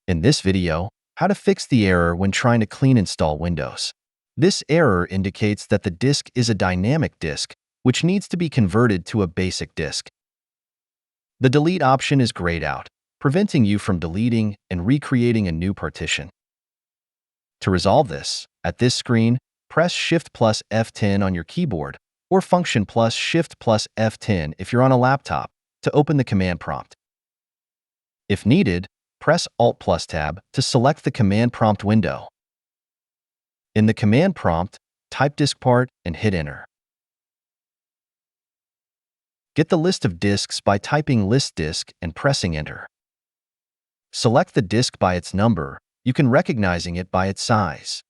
In this video, how to fix the error when trying to clean install Windows. This error indicates that the disk is a dynamic disk, which needs to be converted to a basic disk. The delete option is grayed out, preventing you from deleting and recreating a new partition. To resolve this, at this screen, press Shift plus F10 on your keyboard, or Function plus Shift plus F10 if you're on a laptop, to open the command prompt. If needed, press Alt plus Tab to select the command prompt window. In the command prompt, type diskpart and hit Enter. Get the list of disks by typing list disk and pressing Enter. Select the disk by its number, you can recognizing it by its size.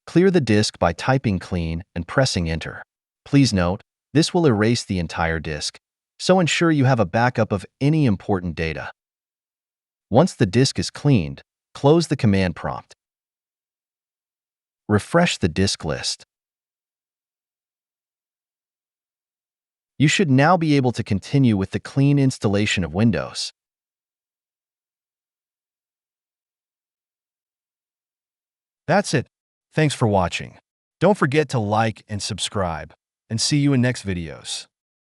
Clear the disk by typing clean and pressing Enter. Please note, this will erase the entire disk, so ensure you have a backup of any important data. Once the disk is cleaned, close the command prompt. Refresh the disk list. You should now be able to continue with the clean installation of Windows. That's it. Thanks for watching. Don't forget to like and subscribe, and see you in next videos.